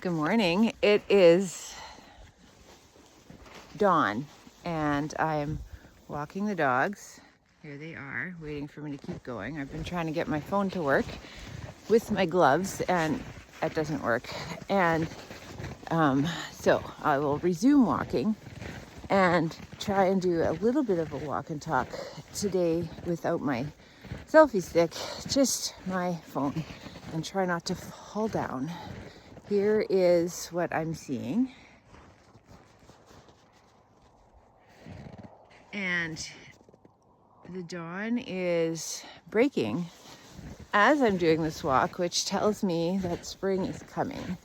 Good morning. It is dawn and I'm walking the dogs. Here they are, waiting for me to keep going. I've been trying to get my phone to work with my gloves and it doesn't work. And so I will resume walking and try and do a little bit of a walk and talk today without my selfie stick, just my phone, and try not to fall down. Here is what I'm seeing. And the dawn is breaking as I'm doing this walk, which tells me that spring is coming.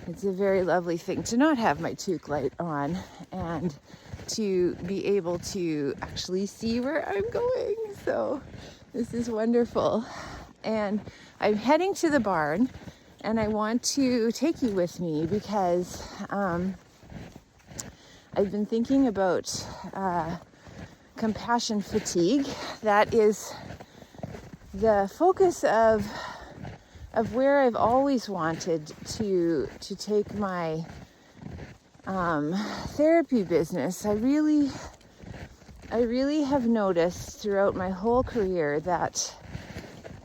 It's a very lovely thing to not have my toque light on and to be able to actually see where I'm going. So this is wonderful. And I'm heading to the barn. And I want to take you with me because I've been thinking about compassion fatigue. That is the focus of where I've always wanted to take my therapy business. I really have noticed throughout my whole career that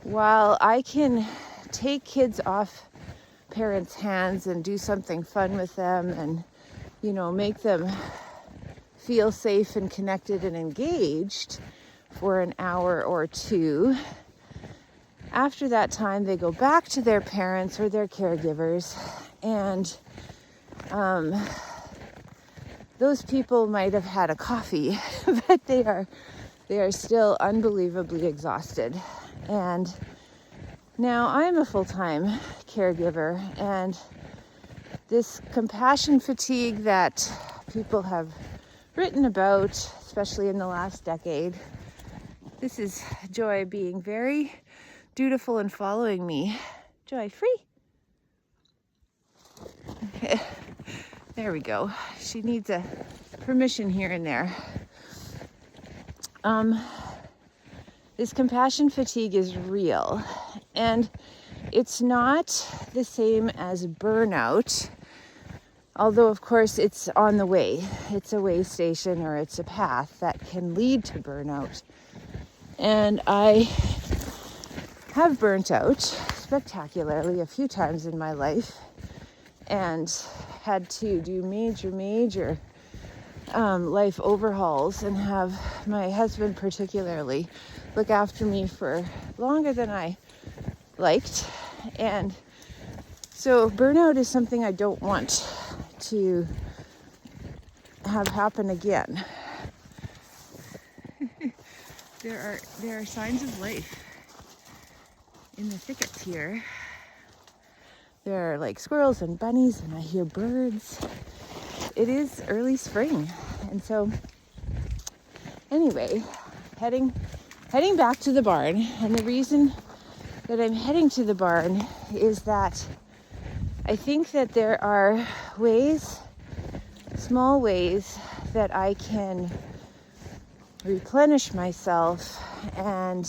while I can take kids off parents' hands and do something fun with them and, make them feel safe and connected and engaged for an hour or two, after that time they go back to their parents or their caregivers, and those people might have had a coffee, but they are still unbelievably exhausted. And now I'm a full-time caregiver, and this compassion fatigue that people have written about, especially in the last decade, this is Joy being very dutiful and following me. Joy, free. There we go. She needs a permission here and there. This compassion fatigue is real, and it's not the same as burnout, although of course it's on the way. It's a way station, or it's a path that can lead to burnout. And I have burnt out spectacularly a few times in my life and had to do major life overhauls and have my husband particularly look after me for longer than I liked. And so burnout is something I don't want to have happen again. There are signs of life in the thickets here. There are like squirrels and bunnies, and I hear birds. It is early spring. And so anyway, heading back to the barn. And the reason that I'm heading to the barn is that I think that there are small ways that I can replenish myself and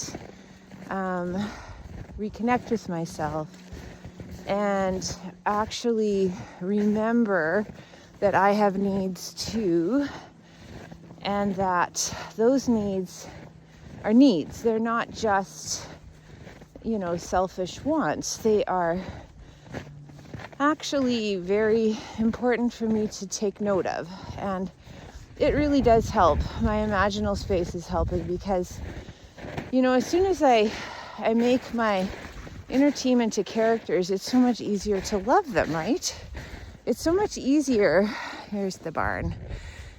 reconnect with myself and actually remember that I have needs too, and that those needs are needs. They're not just, selfish wants. They are actually very important for me to take note of. And it really does help. My imaginal space is helping because, as soon as I make my inner team into characters, it's so much easier to love them, right? It's so much easier. Here's the barn.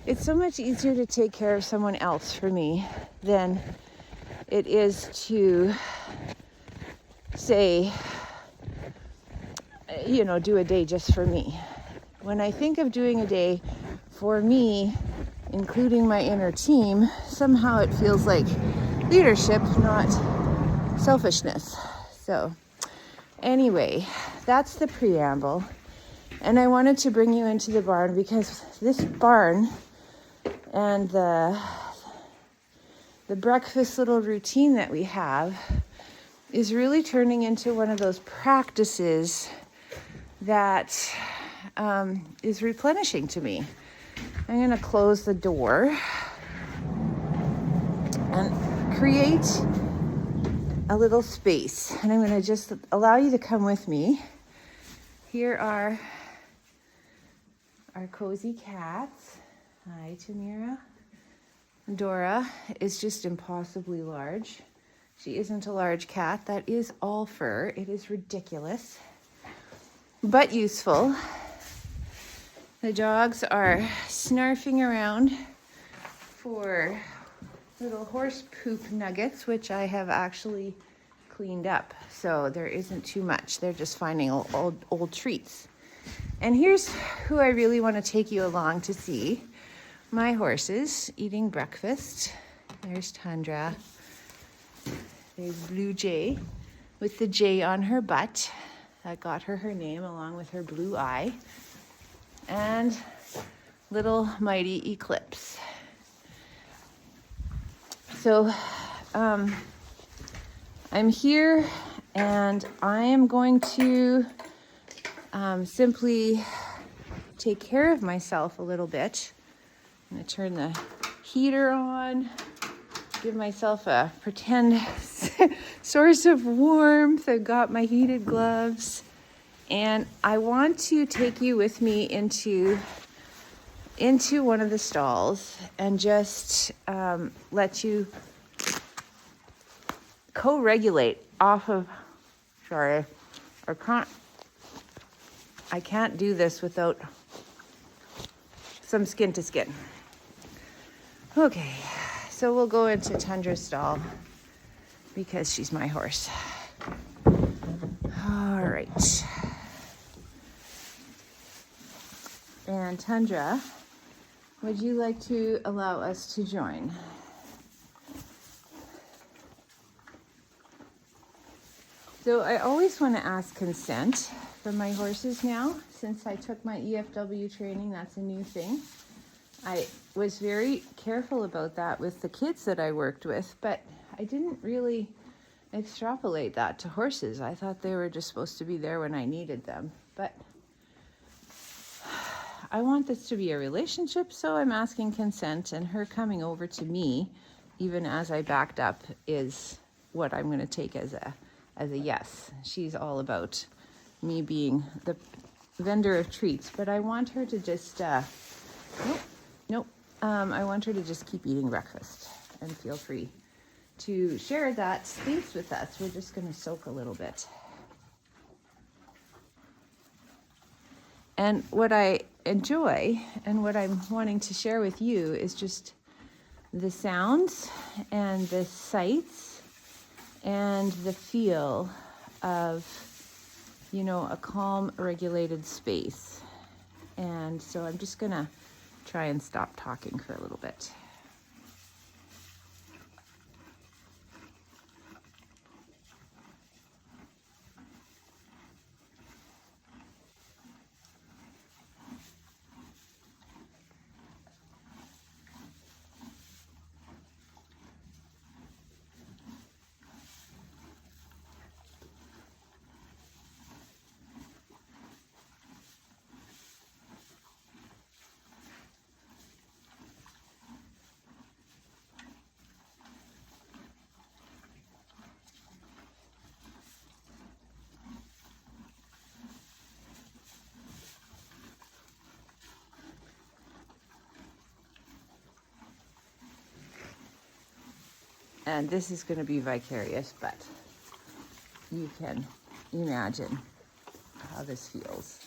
It's so much easier to take care of someone else for me than it is to say, do a day just for me. When I think of doing a day for me, including my inner team, somehow it feels like leadership, not selfishness. So anyway, that's the preamble. And I wanted to bring you into the barn because this barn and the breakfast little routine that we have is really turning into one of those practices that is replenishing to me. I'm going to close the door and create a little space. And I'm going to just allow you to come with me. Here are our cozy cats. Hi, Tamira. Dora is just impossibly large. She isn't a large cat. That is all fur. It is ridiculous, but useful. The dogs are snarfing around for little horse poop nuggets, which I have actually cleaned up. So there isn't too much. They're just finding old treats. And here's who I really want to take you along to see. My horses eating breakfast. There's Tundra. There's Blue Jay with the J on her butt. That got her name along with her blue eye. And little Mighty Eclipse. So I'm here and I am going to simply take care of myself a little bit. I'm going to turn the heater on, give myself a pretend source of warmth. I've got my heated gloves. And I want to take you with me into one of the stalls and just let you co-regulate off of, I can't do this without some skin to skin. Okay, so we'll go into Tundra's stall because she's my horse. All right. And Tundra, would you like to allow us to join? So I always want to ask consent from my horses now. Since I took my EFW training, that's a new thing. I was very careful about that with the kids that I worked with, but I didn't really extrapolate that to horses. I thought they were just supposed to be there when I needed them. But I want this to be a relationship, so I'm asking consent, and her coming over to me, even as I backed up, is what I'm going to take as a yes. She's all about me being the vendor of treats, but I want her to just, nope. I want her to just keep eating breakfast and feel free to share that space with us. We're just going to soak a little bit. And what I enjoy and what I'm wanting to share with you is just the sounds and the sights and the feel of, a calm, regulated space. And so I'm just going to try and stop talking for a little bit. And this is going to be vicarious, but you can imagine how this feels.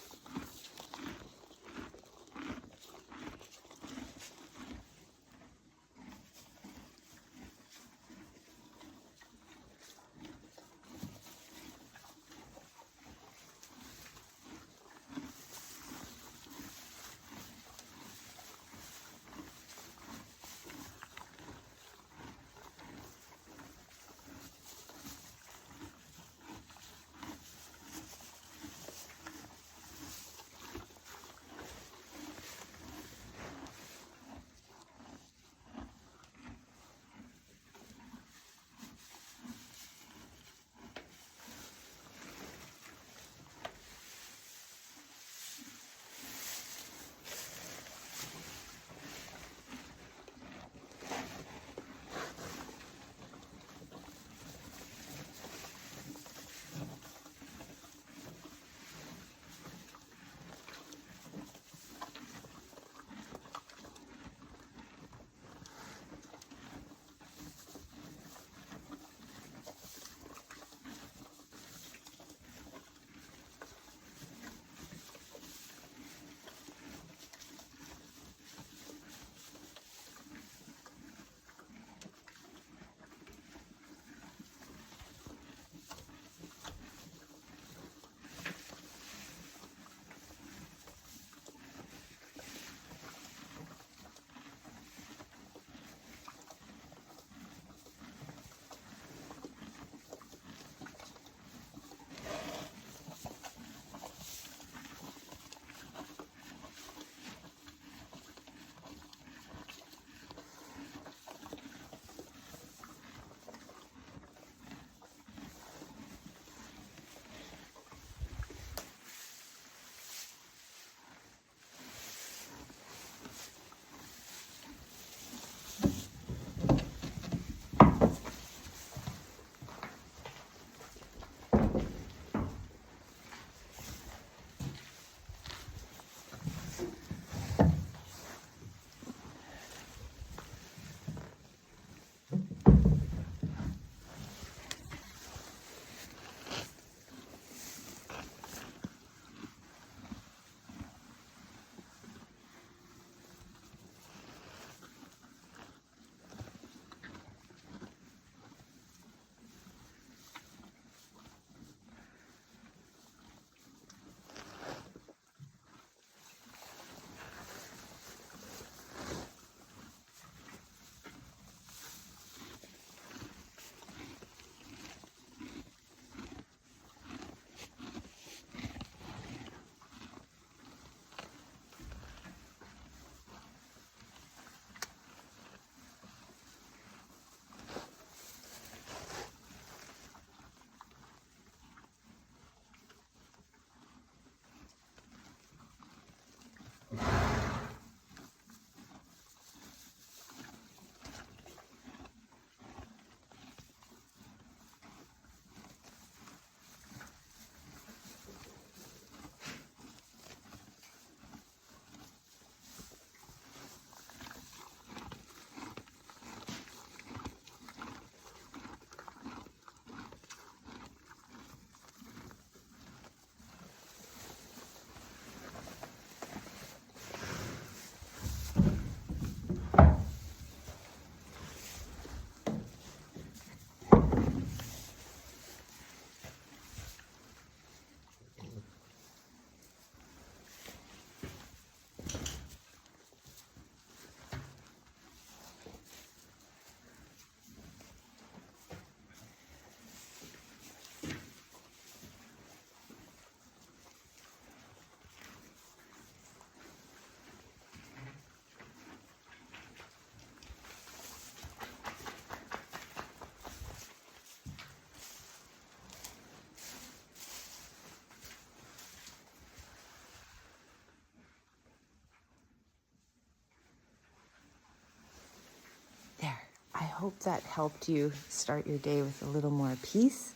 hope that helped you start your day with a little more peace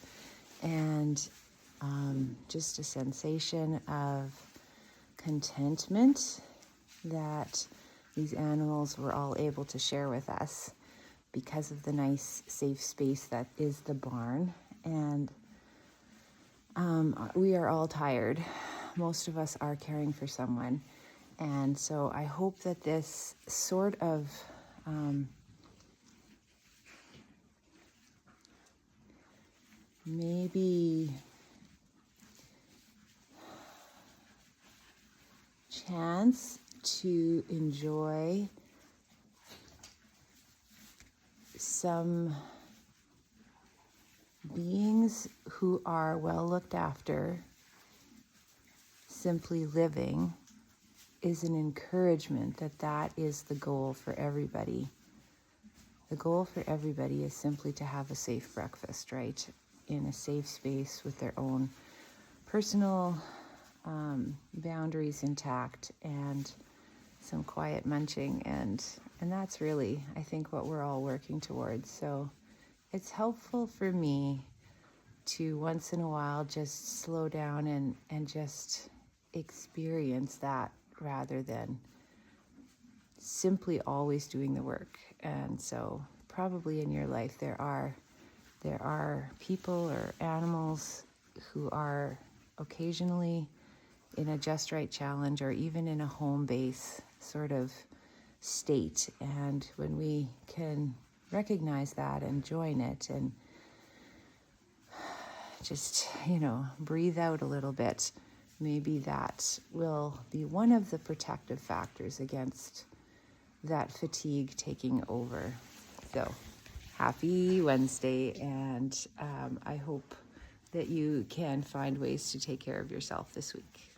and just a sensation of contentment that these animals were all able to share with us because of the nice, safe space that is the barn. And we are all tired. Most of us are caring for someone. And so I hope that this sort of maybe chance to enjoy some beings who are well looked after, simply living, is an encouragement that that is the goal for everybody. The goal for everybody is simply to have a safe breakfast, right? In a safe space with their own personal boundaries intact and some quiet munching. And that's really, I think, what we're all working towards. So it's helpful for me to once in a while just slow down and just experience that rather than simply always doing the work. And so probably in your life there are people or animals who are occasionally in a just right challenge or even in a home base sort of state. And when we can recognize that and join it and just, breathe out a little bit, maybe that will be one of the protective factors against that fatigue taking over. So happy Wednesday, and I hope that you can find ways to take care of yourself this week.